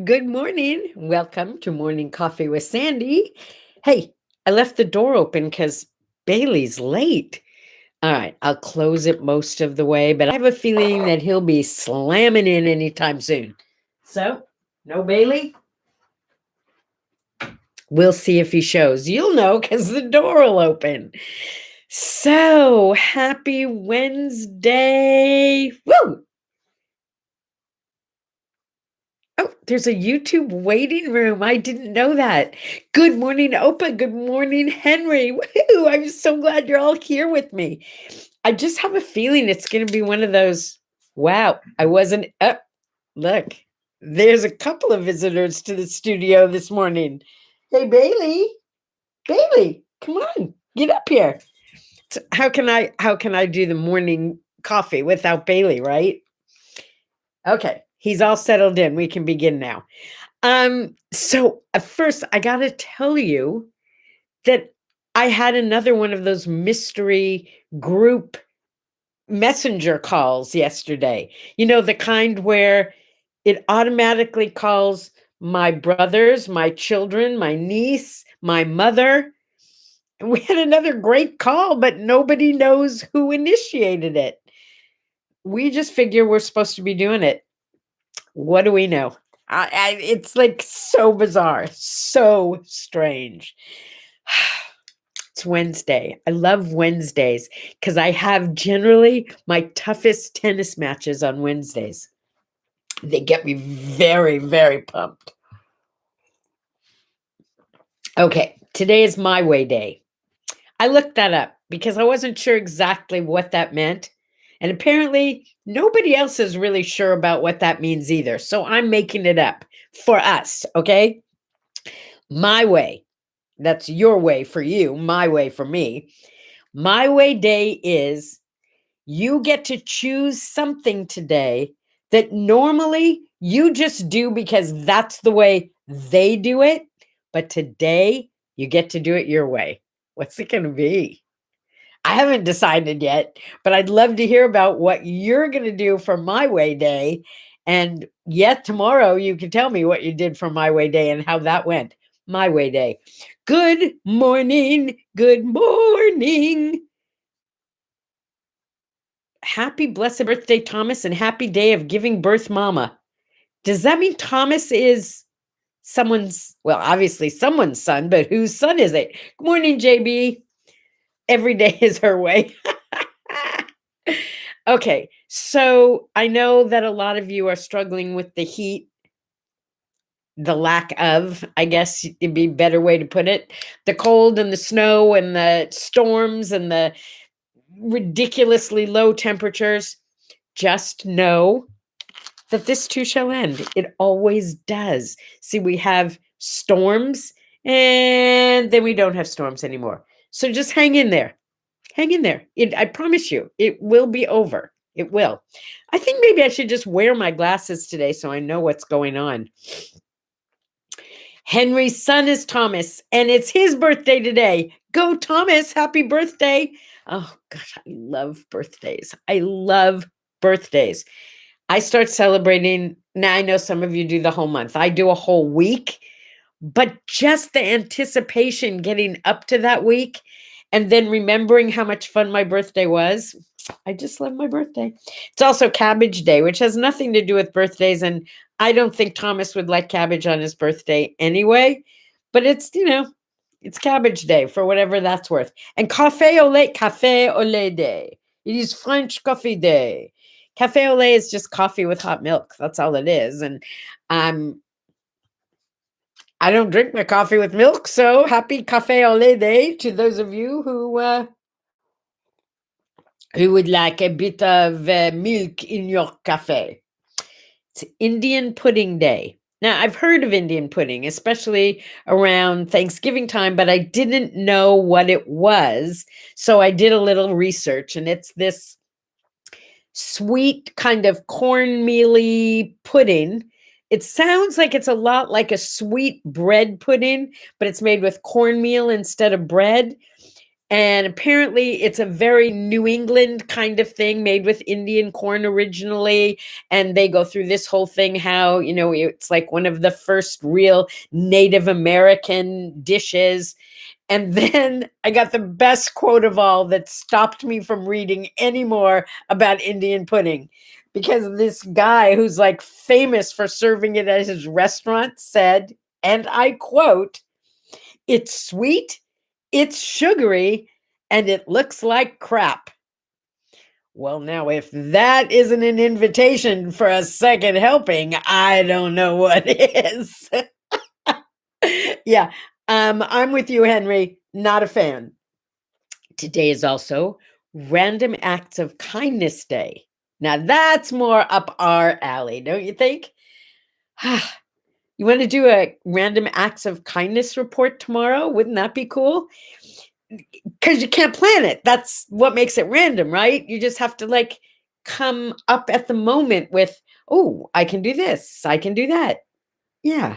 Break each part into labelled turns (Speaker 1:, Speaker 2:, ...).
Speaker 1: Good morning. Welcome to Morning Coffee with Sandy. Hey, I left the door open because Bailey's late. All right, I'll close it most of the way, but I have a feeling that he'll be slamming in anytime soon. So, no Bailey? We'll see if he shows. You'll know because the door will open. So, happy Wednesday. Woo! Oh, there's a YouTube waiting room. I didn't know that. Good morning, Opa. Good morning, Henry. Woohoo! I'm so glad you're all here with me. I just have a feeling it's going to be one of those. Wow, I wasn't up. Look, there's a couple of visitors to the studio this morning. Hey, Bailey. Bailey, come on, get up here. So how can I do the morning coffee without Bailey, right? Okay, he's all settled in. We can begin now. So at first I gotta tell you that I had another one of those mystery group messenger calls yesterday. You know, the kind where it automatically calls my brothers, my children, my niece, my mother. And we had another great call, but nobody knows who initiated it. We just figure we're supposed to be doing it. What do we know? It's like so bizarre, so strange. It's Wednesday. I love Wednesdays because I have generally my toughest tennis matches on Wednesdays. They get me very, very pumped. Okay, today is my way day. I looked that up because I wasn't sure exactly what that meant. And apparently, nobody else is really sure about what that means either. So I'm making it up for us, okay? My way. That's your way for you, my way for me. My way day is you get to choose something today that normally you just do because that's the way they do it. But today you get to do it your way. What's it going to be? I haven't decided yet, but I'd love to hear about what you're going to do for my way day. And yet tomorrow you can tell me what you did for my way day and how that went. My way day. Good morning. Good morning. Happy blessed birthday, Thomas, and happy day of giving birth, Mama. Does that mean Thomas is someone's, well, obviously someone's son, but whose son is it? Good morning, JB. Every day is her way. Okay, so I know that a lot of you are struggling with the heat, the lack of, I guess it'd be a better way to put it, the cold and the snow and the storms and the ridiculously low temperatures. Just know that this too shall end. It always does. See, we have storms and then we don't have storms anymore. So just hang in there. Hang in there. I promise you, it will be over. It will. I think maybe I should just wear my glasses today so I know what's going on. Henry's son is Thomas, and it's his birthday today. Go, Thomas. Happy birthday. Oh, gosh, I love birthdays. I love birthdays. I start celebrating. Now, I know some of you do the whole month. I do a whole week, but just the anticipation getting up to that week and then remembering how much fun my birthday was. I just love my birthday. It's also Cabbage Day, which has nothing to do with birthdays. And I don't think Thomas would like cabbage on his birthday anyway. But it's, it's Cabbage Day for whatever that's worth. And Café au lait day. It is French coffee day. Café au lait is just coffee with hot milk. That's all it is. And I don't drink my coffee with milk, so happy Café au lait day to those of you who would like a bit of milk in your cafe. It's Indian Pudding Day. Now, I've heard of Indian pudding, especially around Thanksgiving time, but I didn't know what it was. So I did a little research, and it's this sweet kind of cornmealy pudding. It sounds like it's a lot like a sweet bread pudding, but it's made with cornmeal instead of bread. And apparently it's a very New England kind of thing made with Indian corn originally. And they go through this whole thing how, it's like one of the first real Native American dishes. And then I got the best quote of all that stopped me from reading any more about Indian pudding. Because this guy who's like famous for serving it at his restaurant said, and I quote, "It's sweet, it's sugary, and it looks like crap." Well, now, if that isn't an invitation for a second helping, I don't know what is. Yeah, I'm with you, Henry. Not a fan. Today is also Random Acts of Kindness Day. Now, that's more up our alley, don't you think? You want to do a random acts of kindness report tomorrow? Wouldn't that be cool? Because you can't plan it. That's what makes it random, right? You just have to like come up at the moment with, oh, I can do this. I can do that. Yeah.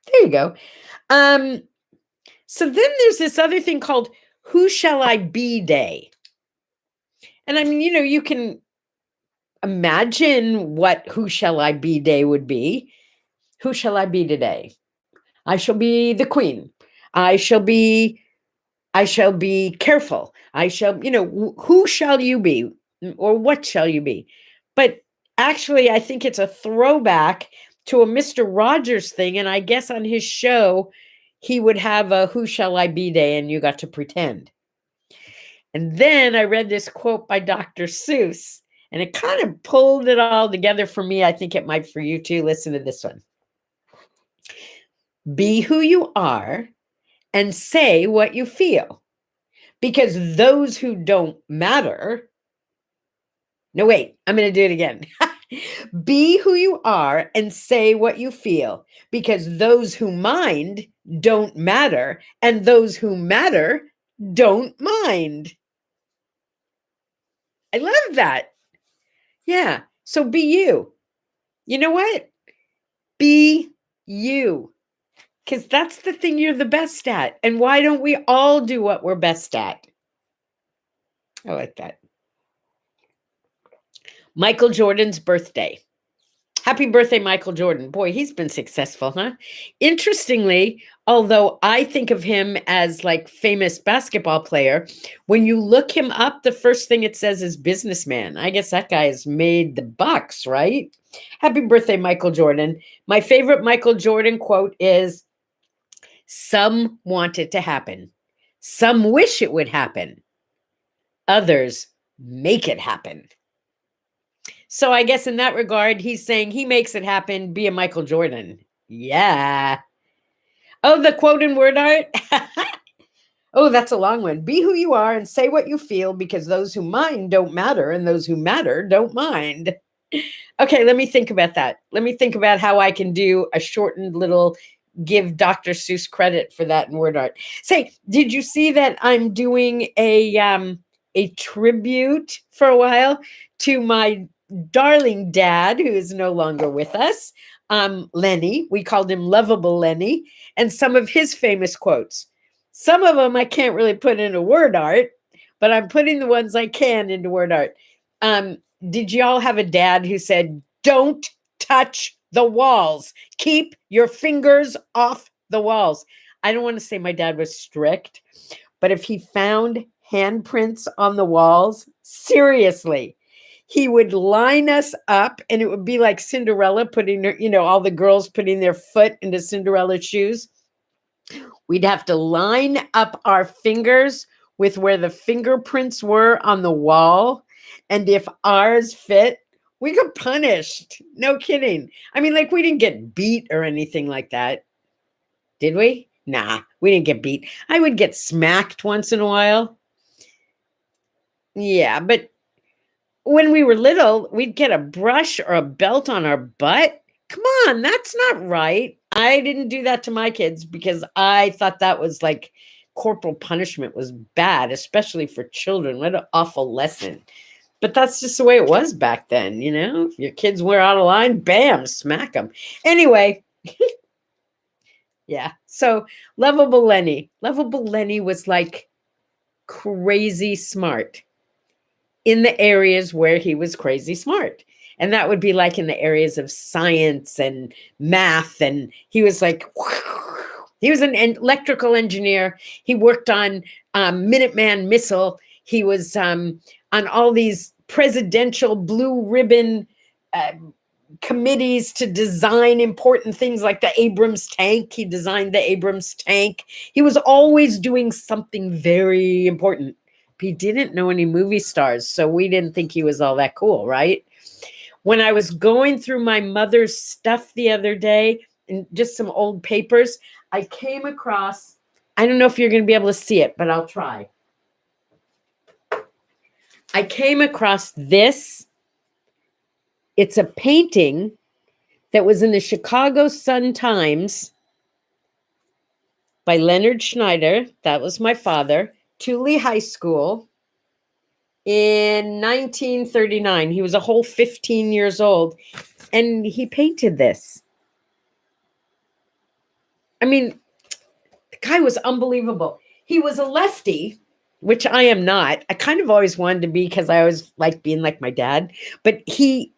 Speaker 1: There you go. So then there's this other thing called Who Shall I Be Day. And I mean, you can imagine what Who Shall I Be Day would be. Who shall I be today? I shall be the queen. I shall be careful. I shall, who shall you be? Or what shall you be? But actually, I think it's a throwback to a Mr. Rogers thing. And I guess on his show, he would have a Who Shall I Be Day, and you got to pretend. And then I read this quote by Dr. Seuss, and it kind of pulled it all together for me. I think it might for you too. Listen to this one. Be who you are and say what you feel, because those who don't matter. No, wait, I'm going to do it again. Be who you are and say what you feel, because those who mind don't matter, and those who matter don't mind. I love that. Yeah. So be you. You know what? Be you. Because that's the thing you're the best at. And why don't we all do what we're best at? I like that. Michael Jordan's birthday. Happy birthday, Michael Jordan. Boy, he's been successful, huh? Interestingly, although I think of him as like famous basketball player, when you look him up, the first thing it says is businessman. I guess that guy has made the bucks, right? Happy birthday, Michael Jordan. My favorite Michael Jordan quote is, "Some want it to happen. Some wish it would happen. Others make it happen." So I guess in that regard, he's saying he makes it happen, be a Michael Jordan. Yeah. Oh, the quote in word art? Oh, that's a long one. Be who you are and say what you feel, because those who mind don't matter, and those who matter don't mind. Okay, let me think about that. Let me think about how I can do a shortened little give Dr. Seuss credit for that in word art. Say, did you see that I'm doing a tribute for a while to my darling dad, who is no longer with us, Lenny. We called him Lovable Lenny, and some of his famous quotes. Some of them I can't really put into word art, but I'm putting the ones I can into word art. Did y'all have a dad who said, "Don't touch the walls. Keep your fingers off the walls"? I don't want to say my dad was strict, but if he found handprints on the walls, seriously, he would line us up, and it would be like Cinderella putting her, all the girls putting their foot into Cinderella's shoes. We'd have to line up our fingers with where the fingerprints were on the wall. And if ours fit, we got punished. No kidding. I mean, like, we didn't get beat or anything like that. Did we? Nah, we didn't get beat. I would get smacked once in a while. Yeah, but when we were little, we'd get a brush or a belt on our butt. Come on, that's not right. I didn't do that to my kids because I thought that was like corporal punishment was bad, especially for children. What an awful lesson. But that's just the way it was back then, If your kids were out of line, bam, smack them. Anyway, yeah. So Lovable Lenny was like crazy smart in the areas where he was crazy smart. And that would be like in the areas of science and math. And he was like, he was an electrical engineer. He worked on Minuteman missile. He was on all these presidential blue ribbon uh, committees to design important things like the Abrams tank. He designed the Abrams tank. He was always doing something very important. He didn't know any movie stars, so we didn't think he was all that cool, right? When I was going through my mother's stuff the other day, and just some old papers, I came across, I don't know if you're going to be able to see it, but I'll try. I came across this. It's a painting that was in the Chicago Sun-Times by Leonard Schneider. That was my father. Thule High School in 1939. He was a whole 15 years old, and he painted this. I mean, the guy was unbelievable. He was a lefty, which I am not. I kind of always wanted to be because I always liked being like my dad. But he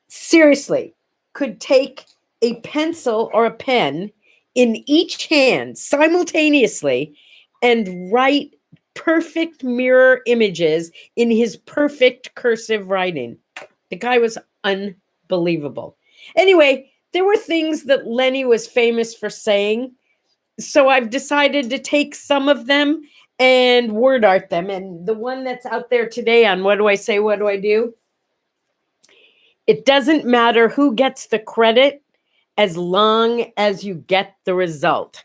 Speaker 1: seriously could take a pencil or a pen in each hand simultaneously and write perfect mirror images in his perfect cursive writing. The guy was unbelievable. Anyway, there were things that Lenny was famous for saying. So I've decided to take some of them and word art them. And the one that's out there today on What Do I Say, What Do I Do? It doesn't matter who gets the credit as long as you get the result.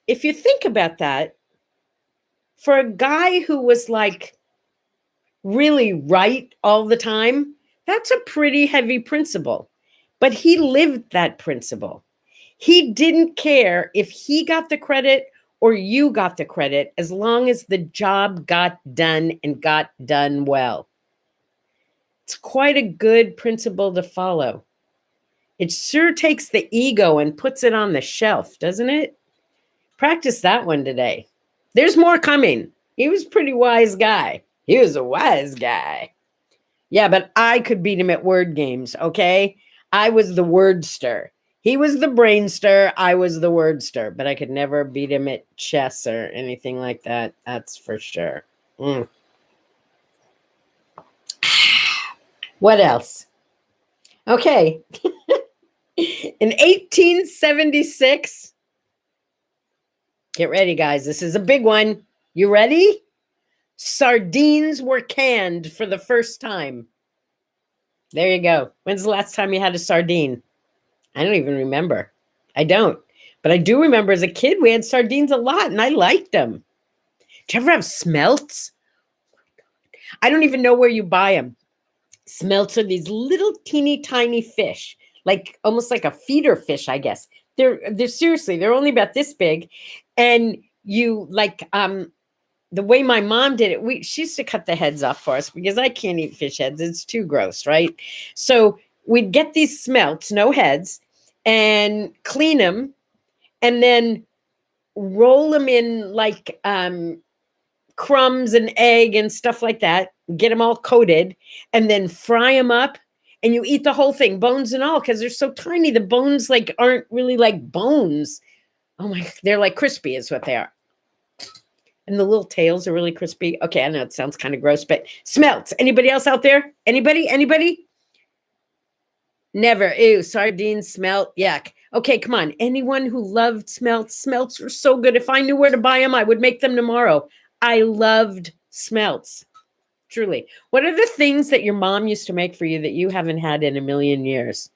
Speaker 1: If you think about that, for a guy who was like really right all the time, that's a pretty heavy principle. But he lived that principle. He didn't care if he got the credit or you got the credit, as long as the job got done and got done well. It's quite a good principle to follow. It sure takes the ego and puts it on the shelf, doesn't it? Practice that one today. There's more coming. He was a pretty wise guy. He was a wise guy. Yeah, but I could beat him at word games, okay? I was the wordster. He was the brainster. I was the wordster. But I could never beat him at chess or anything like that. That's for sure. What else? Okay. In 1876, get ready, guys. This is a big one. You ready? Sardines were canned for the first time. There you go. When's the last time you had a sardine? I don't even remember. I don't. But I do remember as a kid, we had sardines a lot, and I liked them. Did you ever have smelts? I don't even know where you buy them. Smelts are these little teeny tiny fish, like almost like a feeder fish, I guess. They're seriously, they're only about this big. And you like the way my mom did it, she used to cut the heads off for us because I can't eat fish heads. It's too gross, right? So we'd get these smelts, no heads, and clean them, and then roll them in like crumbs and egg and stuff like that, get them all coated, and then fry them up. And you eat the whole thing, bones and all, because they're so tiny. The bones like aren't really like bones. Oh my, they're like crispy is what they are. And the little tails are really crispy. Okay, I know it sounds kind of gross, but smelts. Anybody else out there? Anybody? Never. Ew, sardines, smelt, yuck. Okay, come on. Anyone who loved smelts? Smelts were so good. If I knew where to buy them, I would make them tomorrow. I loved smelts. Truly. What are the things that your mom used to make for you that you haven't had in a million years?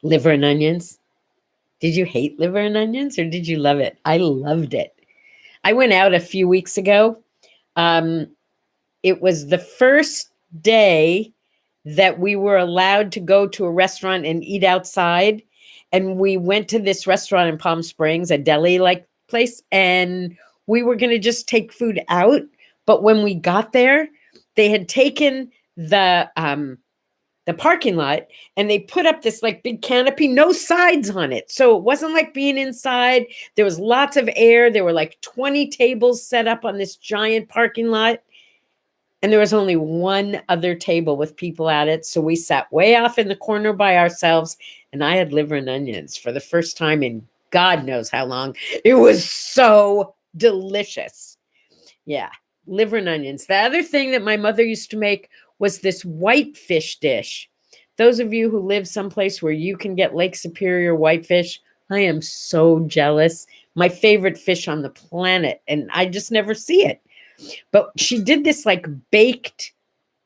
Speaker 1: Liver and onions. Did you hate liver and onions or did you love it? I loved it. I went out a few weeks ago. It was the first day that we were allowed to go to a restaurant and eat outside. And we went to this restaurant in Palm Springs, a deli-like place, and we were going to just take food out. But when we got there, they had taken the the parking lot, and they put up this like big canopy, no sides on it. So it wasn't like being inside. There was lots of air. There were like 20 tables set up on this giant parking lot. And there was only one other table with people at it. So we sat way off in the corner by ourselves. And I had liver and onions for the first time in God knows how long. It was so delicious. Yeah, liver and onions. The other thing that my mother used to make was this whitefish dish. Those of you who live someplace where you can get Lake Superior whitefish, I am so jealous. My favorite fish on the planet, and I just never see it. But she did this like baked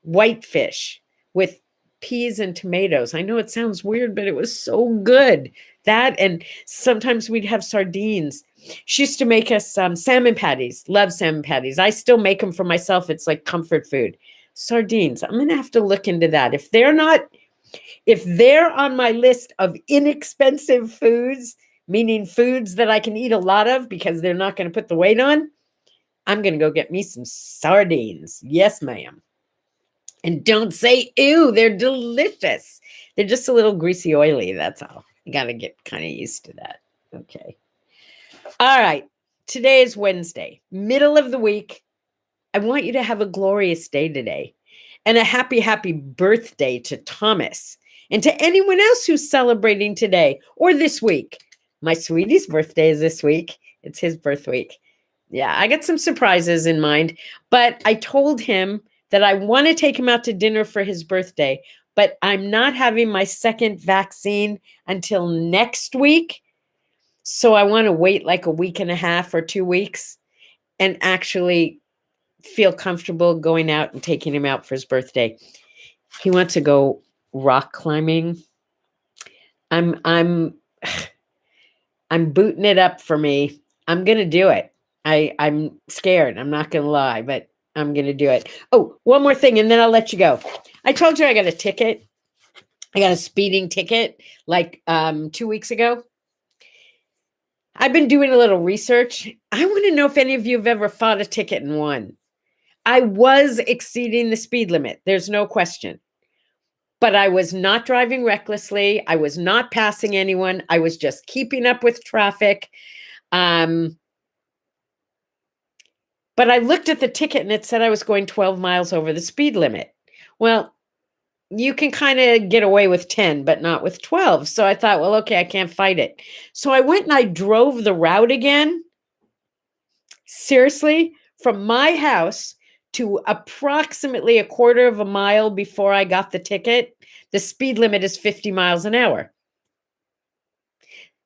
Speaker 1: whitefish with peas and tomatoes. I know it sounds weird, but it was so good. That, and sometimes we'd have sardines. She used to make us salmon patties. Love salmon patties. I still make them for myself. It's like comfort food. Sardines. I'm going to have to look into that. If they're on my list of inexpensive foods, meaning foods that I can eat a lot of because they're not going to put the weight on, I'm going to go get me some sardines. Yes, ma'am. And don't say, ew, they're delicious. They're just a little greasy, oily. That's all. You got to get kind of used to that. Okay. All right. Today is Wednesday, middle of the week. I want you to have a glorious day today and a happy, happy birthday to Thomas and to anyone else who's celebrating today or this week. My sweetie's birthday is this week. It's his birth week. Yeah, I got some surprises in mind, but I told him that I want to take him out to dinner for his birthday, but I'm not having my second vaccine until next week. So I want to wait like a week and a half or 2 weeks and actually feel comfortable going out and taking him out for his birthday. He wants to go rock climbing. I'm booting it up for me. I'm going to do it. I'm scared. I'm not going to lie, but I'm going to do it. Oh, one more thing, and then I'll let you go. I told you I got a ticket. I got a speeding ticket like 2 weeks ago. I've been doing a little research. I want to know if any of you have ever fought a ticket and won. I was exceeding the speed limit. There's no question. But I was not driving recklessly. I was not passing anyone. I was just keeping up with traffic. But I looked at the ticket and it said I was going 12 miles over the speed limit. Well, you can kind of get away with 10, but not with 12. So I thought, well, okay, I can't fight it. So I went and I drove the route again. Seriously, from my house to approximately a quarter of a mile before I got the ticket, the speed limit is 50 miles an hour.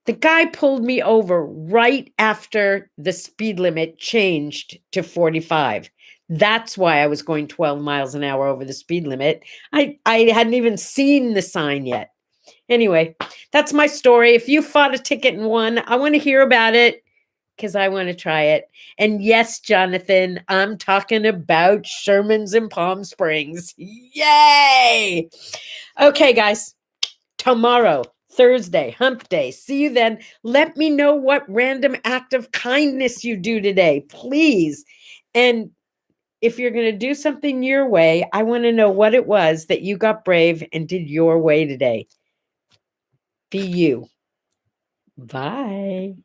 Speaker 1: The guy pulled me over right after the speed limit changed to 45. That's why I was going 12 miles an hour over the speed limit. I hadn't even seen the sign yet. Anyway, that's my story. If you fought a ticket and won, I want to hear about it because I want to try it. And yes, Jonathan, I'm talking about Sherman's in Palm Springs. Yay! Okay, guys, tomorrow, Thursday, hump day. See you then. Let me know what random act of kindness you do today, please. And if you're going to do something your way, I want to know what it was that you got brave and did your way today. Be you. Bye.